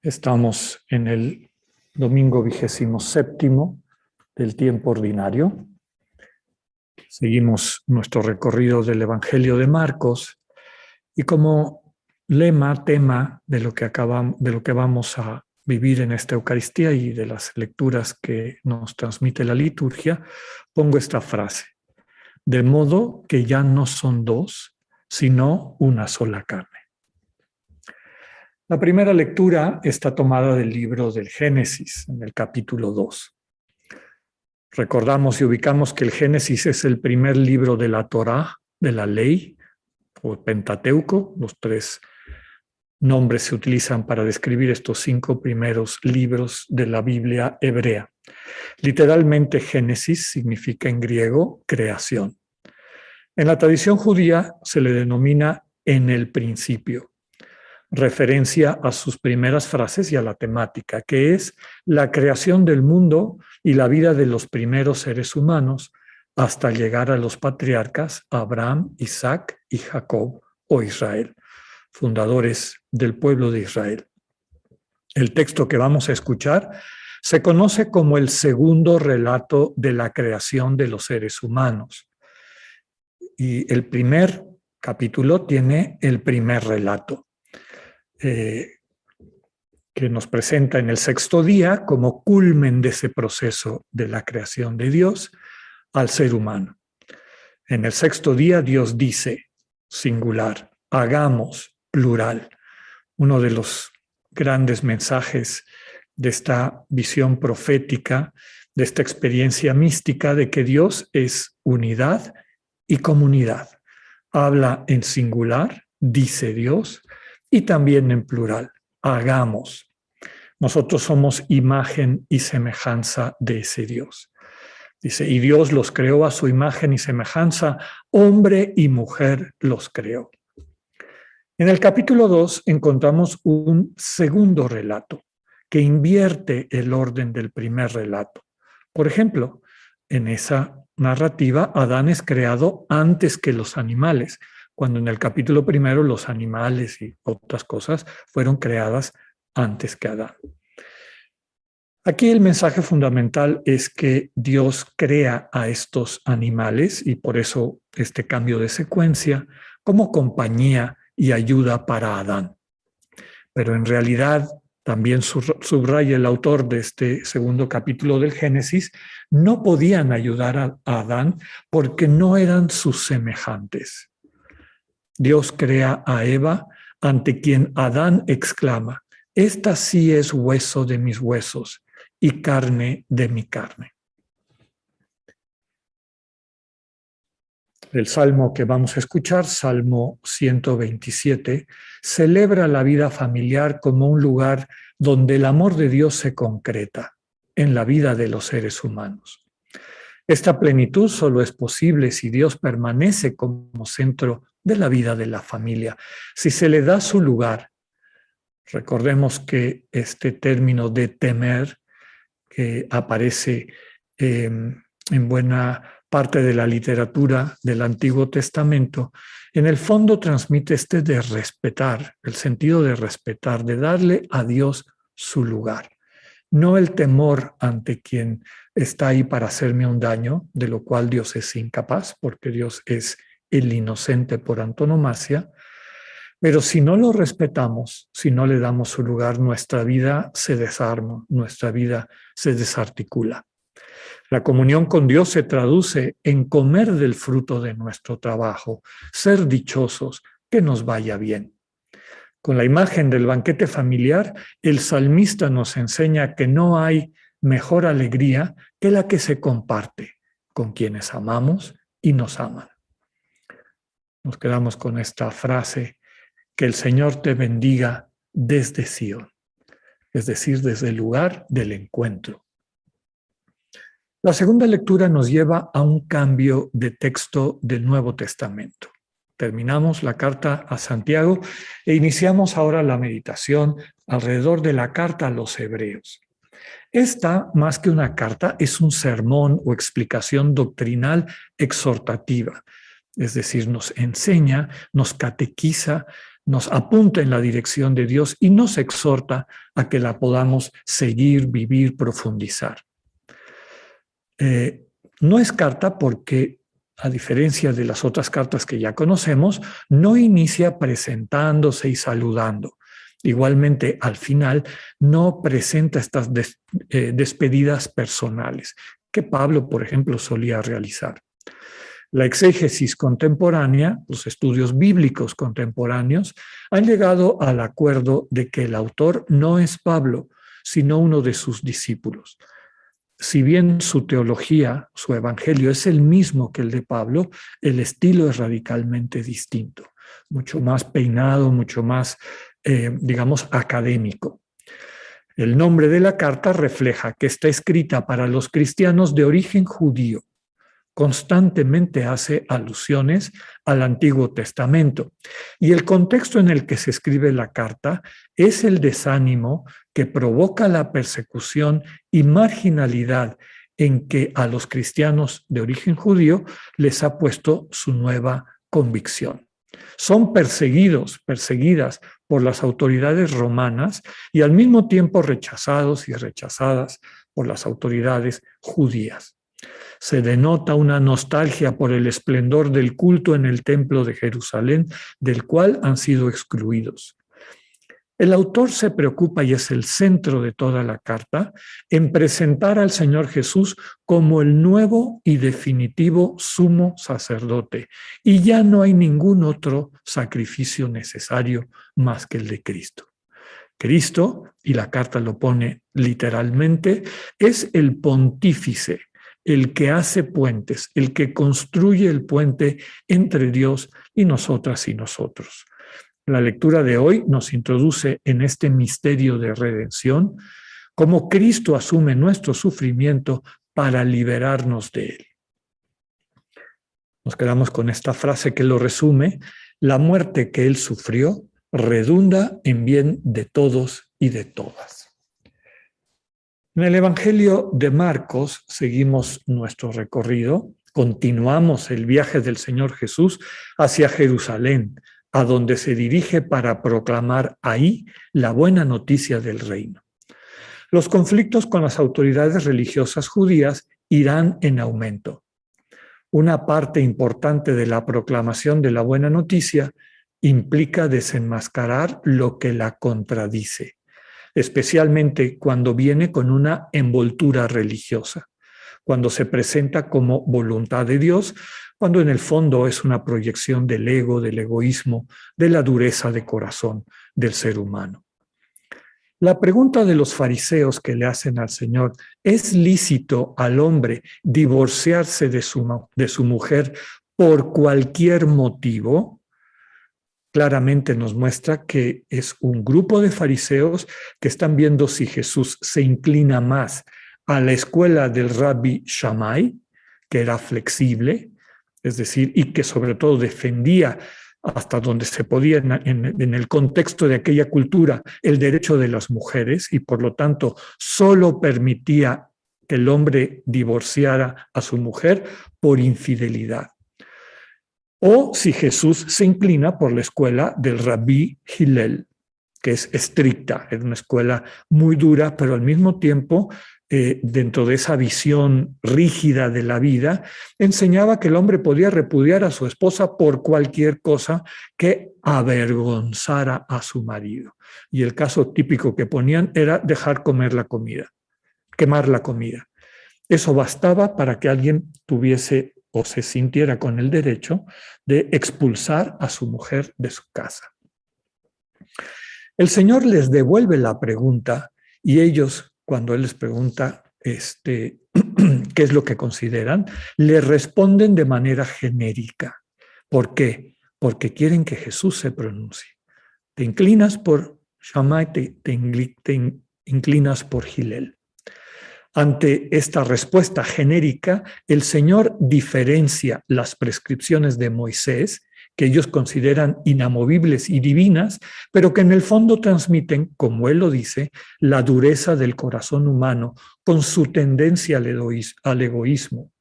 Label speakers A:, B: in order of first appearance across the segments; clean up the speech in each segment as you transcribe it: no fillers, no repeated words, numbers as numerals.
A: Estamos en el domingo 27º del tiempo ordinario. Seguimos nuestro recorrido del Evangelio de Marcos y como tema de lo que vamos a vivir en esta Eucaristía y de las lecturas que nos transmite la liturgia, pongo esta frase: de modo que ya no son dos, sino una sola carne. La primera lectura está tomada del libro del Génesis, en el capítulo 2. Recordamos y ubicamos que el Génesis es el primer libro de la Torá, de la ley, o Pentateuco. Los tres nombres se utilizan para describir estos 5 primeros libros de la Biblia hebrea. Literalmente, Génesis significa en griego creación. En la tradición judía se le denomina en el principio, referencia a sus primeras frases y a la temática, que es la creación del mundo y la vida de los primeros seres humanos hasta llegar a los patriarcas Abraham, Isaac y Jacob o Israel, fundadores del pueblo de Israel. El texto que vamos a escuchar se conoce como el segundo relato de la creación de los seres humanos. Y el primer capítulo tiene el primer relato, que nos presenta en el 6º día como culmen de ese proceso de la creación de Dios al ser humano. En el 6º día Dios dice, singular, hagamos, plural. Uno de los grandes mensajes de esta visión profética, de esta experiencia mística de que Dios es unidad y comunidad. Habla en singular, dice Dios, y también en plural, hagamos. Nosotros somos imagen y semejanza de ese Dios. Dice, y Dios los creó a su imagen y semejanza, hombre y mujer los creó. En el capítulo 2 encontramos un segundo relato que invierte el orden del primer relato. Por ejemplo, en esa narrativa, Adán es creado antes que los animales, cuando en el capítulo 1 los animales y otras cosas fueron creadas antes que Adán. Aquí el mensaje fundamental es que Dios crea a estos animales, y por eso este cambio de secuencia, como compañía y ayuda para Adán. Pero en realidad, también subraya el autor de este segundo capítulo del Génesis, no podían ayudar a Adán porque no eran sus semejantes. Dios crea a Eva, ante quien Adán exclama, esta sí es hueso de mis huesos y carne de mi carne. El salmo que vamos a escuchar, Salmo 127, celebra la vida familiar como un lugar donde el amor de Dios se concreta en la vida de los seres humanos. Esta plenitud solo es posible si Dios permanece como centro de la vida de la familia, si se le da su lugar. Recordemos que este término de temer, que aparece en buena parte de la literatura del Antiguo Testamento, en el fondo transmite este de respetar, el sentido de respetar, de darle a Dios su lugar. No el temor ante quien está ahí para hacerme un daño, de lo cual Dios es incapaz, porque Dios es el inocente por antonomasia, pero si no lo respetamos, si no le damos su lugar, nuestra vida se desarma, nuestra vida se desarticula. La comunión con Dios se traduce en comer del fruto de nuestro trabajo, ser dichosos, que nos vaya bien. Con la imagen del banquete familiar, el salmista nos enseña que no hay mejor alegría que la que se comparte con quienes amamos y nos aman. Nos quedamos con esta frase: que el Señor te bendiga desde Sion, es decir, desde el lugar del encuentro. La segunda lectura nos lleva a un cambio de texto del Nuevo Testamento. Terminamos la carta a Santiago e iniciamos ahora la meditación alrededor de la carta a los Hebreos. Esta, más que una carta, es un sermón o explicación doctrinal exhortativa. Es decir, nos enseña, nos catequiza, nos apunta en la dirección de Dios y nos exhorta a que la podamos seguir, vivir, profundizar. No es carta porque, a diferencia de las otras cartas que ya conocemos, no inicia presentándose y saludando. Igualmente, al final, no presenta estas despedidas personales que Pablo, por ejemplo, solía realizar. La exégesis contemporánea, los estudios bíblicos contemporáneos, han llegado al acuerdo de que el autor no es Pablo, sino uno de sus discípulos. Si bien su teología, su evangelio es el mismo que el de Pablo, el estilo es radicalmente distinto, mucho más peinado, mucho más, digamos, académico. El nombre de la carta refleja que está escrita para los cristianos de origen judío. Constantemente hace alusiones al Antiguo Testamento. Y el contexto en el que se escribe la carta es el desánimo que provoca la persecución y marginalidad en que a los cristianos de origen judío les ha puesto su nueva convicción. Son perseguidas por las autoridades romanas y al mismo tiempo rechazados y rechazadas por las autoridades judías. Se denota una nostalgia por el esplendor del culto en el templo de Jerusalén, del cual han sido excluidos. El autor se preocupa, y es el centro de toda la carta, en presentar al Señor Jesús como el nuevo y definitivo sumo sacerdote, y ya no hay ningún otro sacrificio necesario más que el de Cristo. Cristo, y la carta lo pone literalmente, es el pontífice, el que hace puentes, el que construye el puente entre Dios y nosotras y nosotros. La lectura de hoy nos introduce en este misterio de redención, cómo Cristo asume nuestro sufrimiento para liberarnos de él. Nos quedamos con esta frase que lo resume: la muerte que él sufrió redunda en bien de todos y de todas. En el Evangelio de Marcos seguimos nuestro recorrido, continuamos el viaje del Señor Jesús hacia Jerusalén, a donde se dirige para proclamar ahí la buena noticia del reino. Los conflictos con las autoridades religiosas judías irán en aumento. Una parte importante de la proclamación de la buena noticia implica desenmascarar lo que la contradice, especialmente cuando viene con una envoltura religiosa, cuando se presenta como voluntad de Dios, cuando en el fondo es una proyección del ego, del egoísmo, de la dureza de corazón del ser humano. La pregunta de los fariseos que le hacen al Señor: ¿es lícito al hombre divorciarse de su mujer por cualquier motivo? Claramente nos muestra que es un grupo de fariseos que están viendo si Jesús se inclina más a la escuela del Rabbi Shammai, que era flexible, es decir, y que sobre todo defendía hasta donde se podía en el contexto de aquella cultura el derecho de las mujeres, y por lo tanto solo permitía que el hombre divorciara a su mujer por infidelidad. O si Jesús se inclina por la escuela del Rabí Hillel, que es estricta, es una escuela muy dura, pero al mismo tiempo, dentro de esa visión rígida de la vida, enseñaba que el hombre podía repudiar a su esposa por cualquier cosa que avergonzara a su marido. Y el caso típico que ponían era dejar quemar la comida. Eso bastaba para que alguien tuviese o se sintiera con el derecho de expulsar a su mujer de su casa. El Señor les devuelve la pregunta, y ellos, cuando Él les pregunta qué es lo que consideran, le responden de manera genérica. ¿Por qué? Porque quieren que Jesús se pronuncie. Te inclinas por Shammai, te inclinas por Hillel. Ante esta respuesta genérica, el Señor diferencia las prescripciones de Moisés, que ellos consideran inamovibles y divinas, pero que en el fondo transmiten, como él lo dice, la dureza del corazón humano con su tendencia al egoísmo.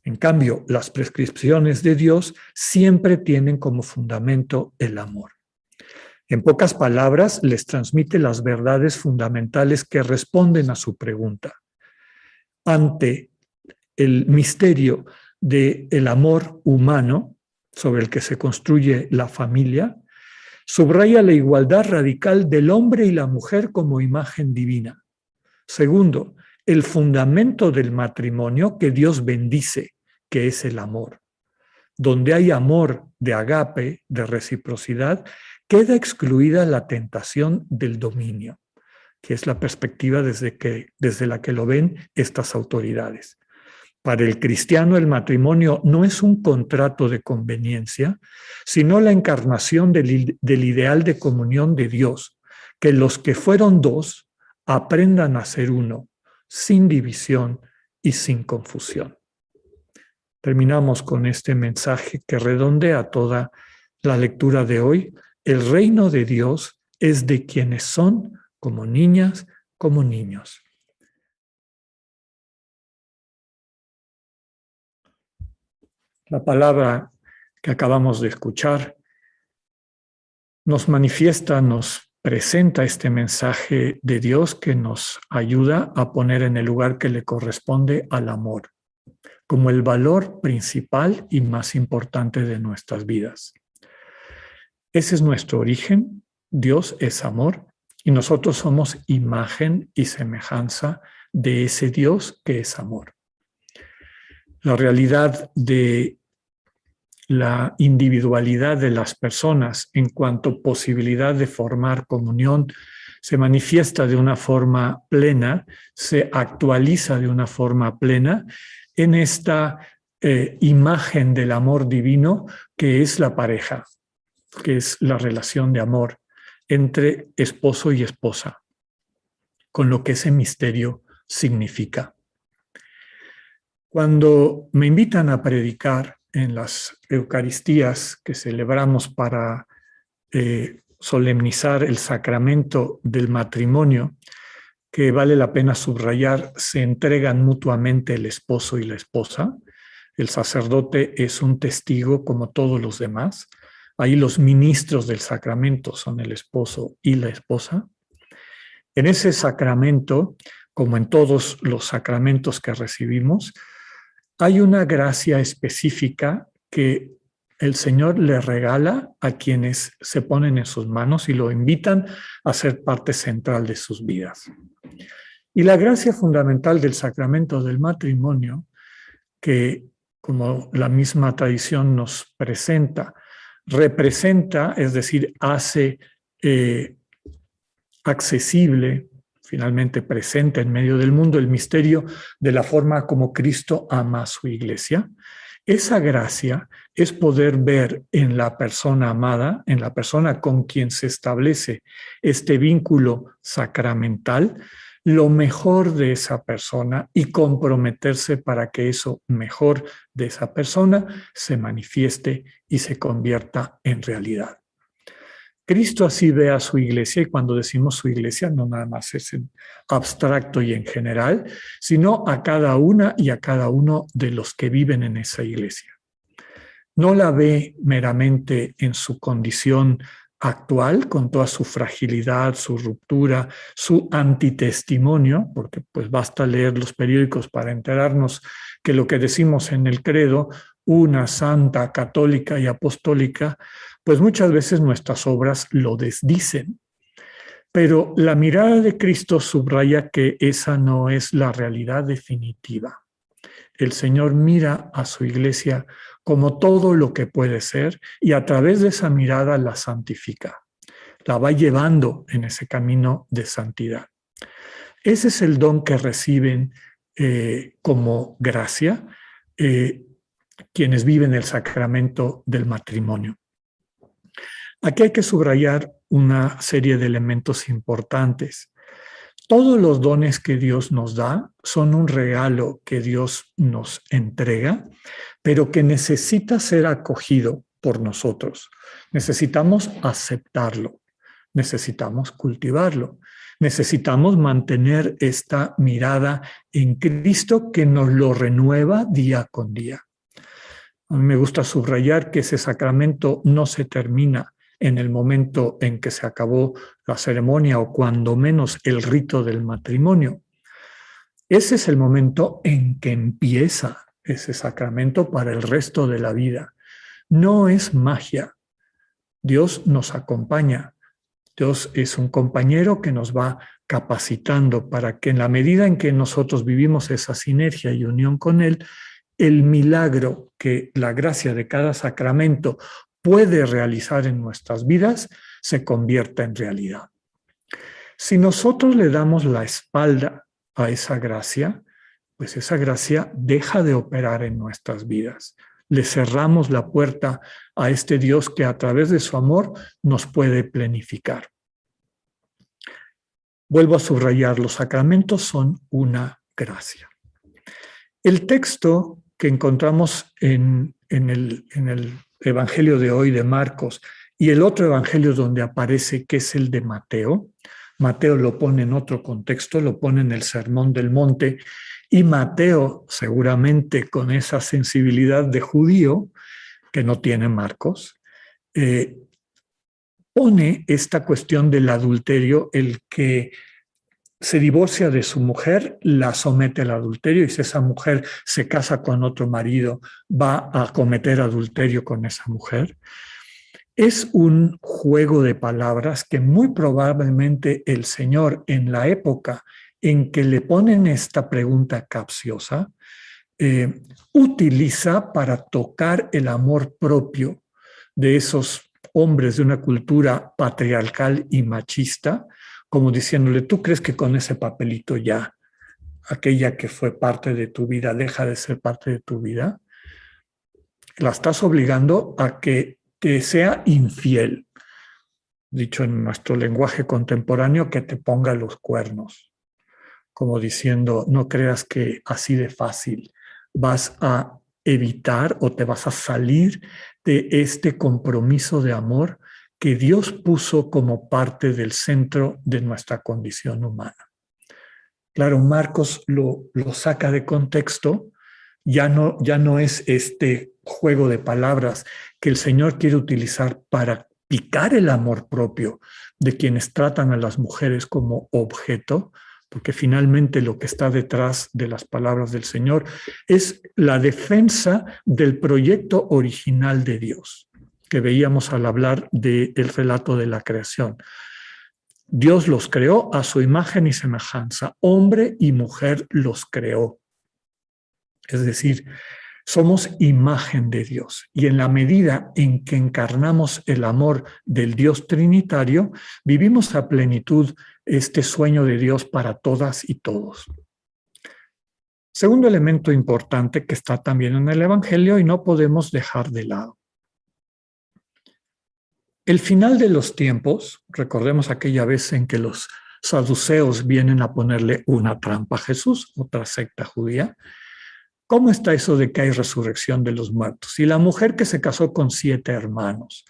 A: En cambio, las prescripciones de Dios siempre tienen como fundamento el amor. En pocas palabras, les transmite las verdades fundamentales que responden a su pregunta. Ante el misterio del amor humano sobre el que se construye la familia, subraya la igualdad radical del hombre y la mujer como imagen divina. Segundo, el fundamento del matrimonio que Dios bendice, que es el amor. Donde hay amor de agape, de reciprocidad, queda excluida la tentación del dominio, que es la perspectiva desde la que lo ven estas autoridades. Para el cristiano, el matrimonio no es un contrato de conveniencia, sino la encarnación del ideal de comunión de Dios, que los que fueron dos aprendan a ser uno, sin división y sin confusión. Terminamos con este mensaje que redondea toda la lectura de hoy. El reino de Dios es de quienes son como niñas, como niños. La palabra que acabamos de escuchar nos manifiesta, nos presenta este mensaje de Dios que nos ayuda a poner en el lugar que le corresponde al amor, como el valor principal y más importante de nuestras vidas. Ese es nuestro origen. Dios es amor y nosotros somos imagen y semejanza de ese Dios que es amor. La realidad de la individualidad de las personas en cuanto a posibilidad de formar comunión se manifiesta de una forma plena, se actualiza de una forma plena en esta imagen del amor divino que es la pareja, que es la relación de amor entre esposo y esposa, con lo que ese misterio significa. Cuando me invitan a predicar en las Eucaristías que celebramos para solemnizar el sacramento del matrimonio, que vale la pena subrayar, se entregan mutuamente el esposo y la esposa. El sacerdote es un testigo como todos los demás. Ahí los ministros del sacramento son el esposo y la esposa. En ese sacramento, como en todos los sacramentos que recibimos, hay una gracia específica que el Señor le regala a quienes se ponen en sus manos y lo invitan a ser parte central de sus vidas. Y la gracia fundamental del sacramento del matrimonio, que como la misma tradición nos presenta, representa, es decir, hace accesible, finalmente presente en medio del mundo, el misterio de la forma como Cristo ama a su iglesia. Esa gracia es poder ver en la persona amada, en la persona con quien se establece este vínculo sacramental, lo mejor de esa persona y comprometerse para que eso mejor de esa persona se manifieste y se convierta en realidad. Cristo así ve a su iglesia, y cuando decimos su iglesia no nada más es en abstracto y en general, sino a cada una y a cada uno de los que viven en esa iglesia. No la ve meramente en su condición actual, con toda su fragilidad, su ruptura, su antitestimonio, porque pues basta leer los periódicos para enterarnos que lo que decimos en el credo, una santa, católica y apostólica, pues muchas veces nuestras obras lo desdicen. Pero la mirada de Cristo subraya que esa no es la realidad definitiva. El Señor mira a su iglesia como todo lo que puede ser y a través de esa mirada la santifica. La va llevando en ese camino de santidad. Ese es el don que reciben como gracia quienes viven el sacramento del matrimonio. Aquí hay que subrayar una serie de elementos importantes. Todos los dones que Dios nos da son un regalo que Dios nos entrega, pero que necesita ser acogido por nosotros. Necesitamos aceptarlo, necesitamos cultivarlo, necesitamos mantener esta mirada en Cristo que nos lo renueva día con día. A mí me gusta subrayar que ese sacramento no se termina en el momento en que se acabó la ceremonia o cuando menos el rito del matrimonio. Ese es el momento en que empieza ese sacramento para el resto de la vida. No es magia. Dios nos acompaña. Dios es un compañero que nos va capacitando para que en la medida en que nosotros vivimos esa sinergia y unión con Él, el milagro que la gracia de cada sacramento puede realizar en nuestras vidas se convierta en realidad. Si nosotros le damos la espalda a esa gracia, pues esa gracia deja de operar en nuestras vidas. Le cerramos la puerta a este Dios que a través de su amor nos puede plenificar. Vuelvo a subrayar, los sacramentos son una gracia. El texto que encontramos en el Evangelio de hoy de Marcos y el otro Evangelio donde aparece, que es el de Mateo, Mateo lo pone en otro contexto, lo pone en el Sermón del Monte, y Mateo, seguramente con esa sensibilidad de judío que no tiene Marcos, pone esta cuestión del adulterio, el que se divorcia de su mujer, la somete al adulterio, y si esa mujer se casa con otro marido, va a cometer adulterio con esa mujer. Es un juego de palabras que muy probablemente el Señor, en la época en que le ponen esta pregunta capciosa, utiliza para tocar el amor propio de esos hombres de una cultura patriarcal y machista, como diciéndole, ¿tú crees que con ese papelito ya aquella que fue parte de tu vida deja de ser parte de tu vida? La estás obligando a que te sea infiel, dicho en nuestro lenguaje contemporáneo, que te ponga los cuernos, como diciendo, no creas que así de fácil vas a evitar o te vas a salir de este compromiso de amor que Dios puso como parte del centro de nuestra condición humana. Claro, Marcos lo saca de contexto, ya no es este juego de palabras que el Señor quiere utilizar para picar el amor propio de quienes tratan a las mujeres como objeto, porque finalmente lo que está detrás de las palabras del Señor es la defensa del proyecto original de Dios, que veíamos al hablar del relato de la creación. Dios los creó a su imagen y semejanza, hombre y mujer los creó. Es decir, somos imagen de Dios, y en la medida en que encarnamos el amor del Dios trinitario, vivimos a plenitud este sueño de Dios para todas y todos. Segundo elemento importante que está también en el Evangelio y no podemos dejar de lado. El final de los tiempos, recordemos aquella vez en que los saduceos vienen a ponerle una trampa a Jesús, otra secta judía. ¿Cómo está eso de que hay resurrección de los muertos? Y la mujer que se casó con 7 hermanos,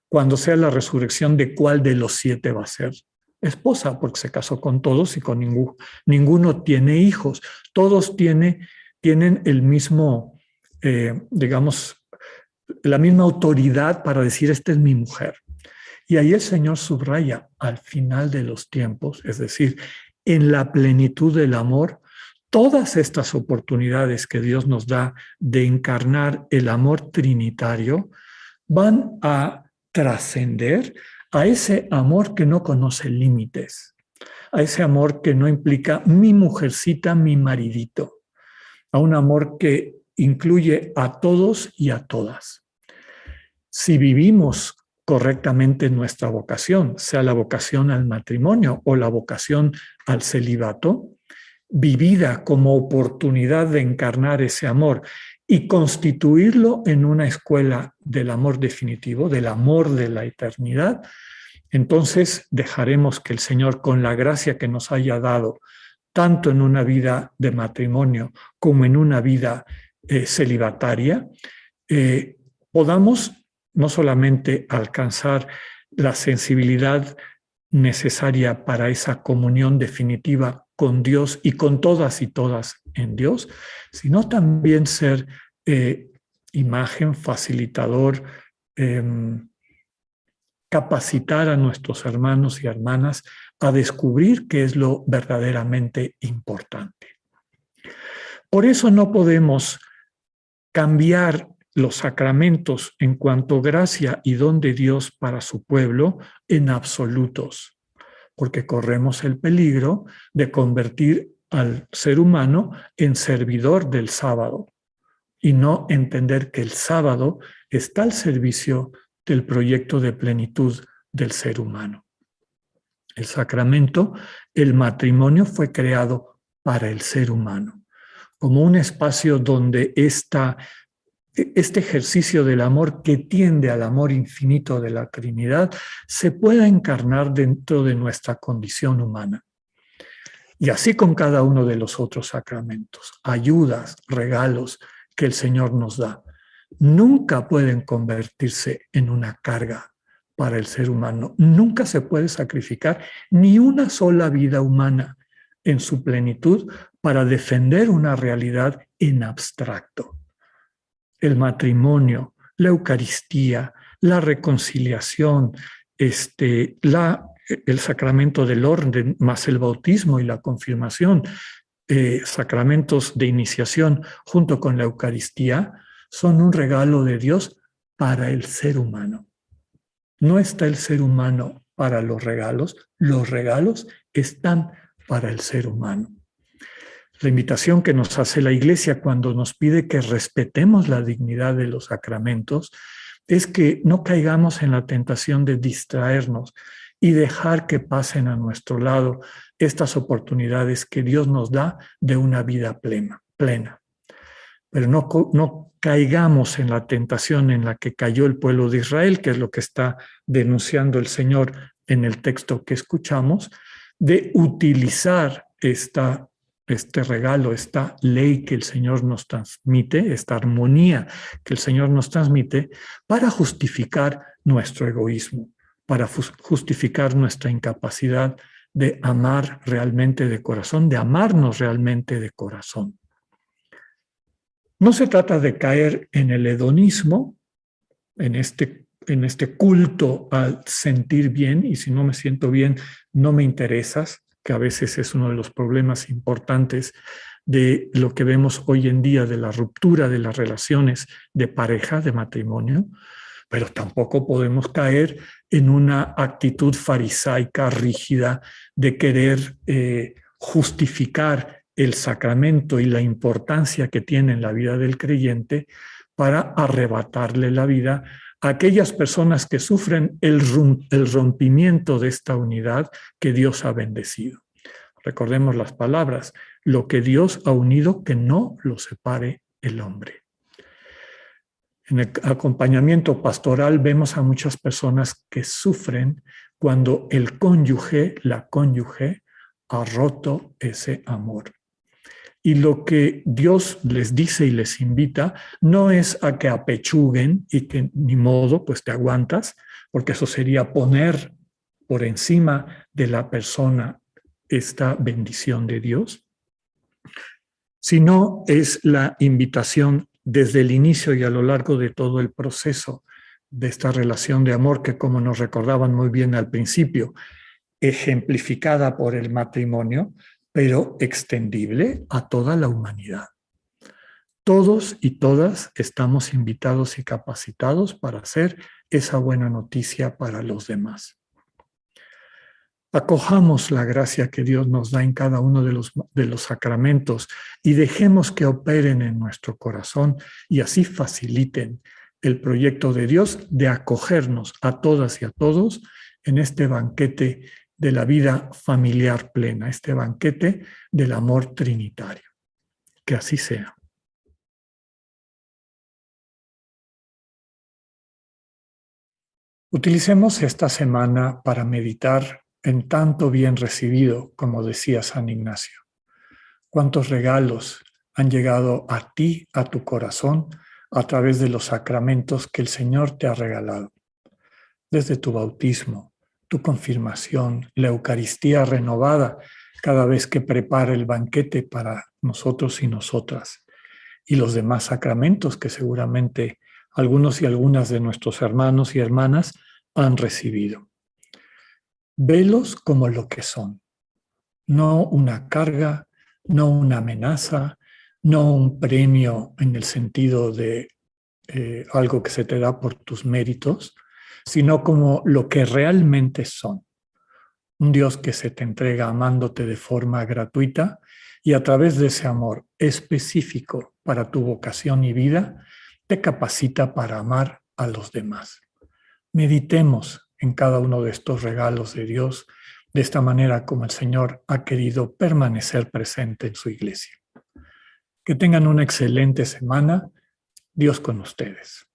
A: cuando sea la resurrección, ¿de cuál de los 7 va a ser esposa? Porque se casó con todos y con ninguno tiene hijos. Todos tienen el mismo, digamos, la misma autoridad para decir, esta es mi mujer. Y ahí el Señor subraya, al final de los tiempos, es decir, en la plenitud del amor, todas estas oportunidades que Dios nos da de encarnar el amor trinitario van a trascender a ese amor que no conoce límites, a ese amor que no implica mi mujercita, mi maridito, a un amor que incluye a todos y a todas. Si vivimos correctamente nuestra vocación, sea la vocación al matrimonio o la vocación al celibato, vivida como oportunidad de encarnar ese amor y constituirlo en una escuela del amor definitivo, del amor de la eternidad, entonces dejaremos que el Señor, con la gracia que nos haya dado, tanto en una vida de matrimonio como en una vida celibataria, podamos no solamente alcanzar la sensibilidad necesaria para esa comunión definitiva con Dios y con todas y todas en Dios, sino también ser imagen, facilitador, capacitar a nuestros hermanos y hermanas a descubrir qué es lo verdaderamente importante. Por eso no podemos cambiar los sacramentos en cuanto a gracia y don de Dios para su pueblo en absolutos, porque corremos el peligro de convertir al ser humano en servidor del sábado y no entender que el sábado está al servicio del proyecto de plenitud del ser humano. El sacramento, el matrimonio, fue creado para el ser humano, como un espacio donde este ejercicio del amor que tiende al amor infinito de la Trinidad se pueda encarnar dentro de nuestra condición humana. Y así con cada uno de los otros sacramentos, ayudas, regalos que el Señor nos da, nunca pueden convertirse en una carga para el ser humano. Nunca se puede sacrificar ni una sola vida humana en su plenitud para defender una realidad en abstracto. El matrimonio, la Eucaristía, la reconciliación, el sacramento del orden, más el bautismo y la confirmación, sacramentos de iniciación junto con la Eucaristía, son un regalo de Dios para el ser humano. No está el ser humano para los regalos están para el ser humano. La invitación que nos hace la Iglesia cuando nos pide que respetemos la dignidad de los sacramentos es que no caigamos en la tentación de distraernos y dejar que pasen a nuestro lado estas oportunidades que Dios nos da de una vida plena. Pero no caigamos en la tentación en la que cayó el pueblo de Israel, que es lo que está denunciando el Señor en el texto que escuchamos, de utilizar este regalo, esta ley que el Señor nos transmite, esta armonía que el Señor nos transmite, para justificar nuestro egoísmo, para justificar nuestra incapacidad de amar realmente de corazón, de amarnos realmente de corazón. No se trata de caer en el hedonismo, en este culto al sentir bien, y si no me siento bien, no me interesas, que a veces es uno de los problemas importantes de lo que vemos hoy en día de la ruptura de las relaciones de pareja, de matrimonio, pero tampoco podemos caer en una actitud farisaica, rígida, de querer justificar el sacramento y la importancia que tiene en la vida del creyente para arrebatarle la vida a aquellas personas que sufren el rompimiento de esta unidad que Dios ha bendecido. Recordemos las palabras: lo que Dios ha unido, que no lo separe el hombre. En el acompañamiento pastoral vemos a muchas personas que sufren cuando el cónyuge, la cónyuge, ha roto ese amor. Y lo que Dios les dice y les invita no es a que apechuguen y que ni modo, pues te aguantas, porque eso sería poner por encima de la persona esta bendición de Dios, sino es la invitación desde el inicio y a lo largo de todo el proceso de esta relación de amor que, como nos recordaban muy bien al principio, ejemplificada por el matrimonio, pero extendible a toda la humanidad. Todos y todas estamos invitados y capacitados para hacer esa buena noticia para los demás. Acojamos la gracia que Dios nos da en cada uno de los sacramentos y dejemos que operen en nuestro corazón y así faciliten el proyecto de Dios de acogernos a todas y a todos en este banquete de la vida familiar plena, este banquete del amor trinitario. Que así sea. Utilicemos esta semana para meditar en tanto bien recibido, como decía San Ignacio. Cuántos regalos han llegado a ti, a tu corazón, a través de los sacramentos que el Señor te ha regalado. Desde tu bautismo, tu confirmación, la Eucaristía renovada cada vez que prepara el banquete para nosotros y nosotras, y los demás sacramentos que seguramente algunos y algunas de nuestros hermanos y hermanas han recibido. Velos como lo que son, no una carga, no una amenaza, no un premio en el sentido de algo que se te da por tus méritos, sino como lo que realmente son. Un Dios que se te entrega amándote de forma gratuita y a través de ese amor específico para tu vocación y vida, te capacita para amar a los demás. Meditemos en cada uno de estos regalos de Dios de esta manera como el Señor ha querido permanecer presente en su iglesia. Que tengan una excelente semana. Dios con ustedes.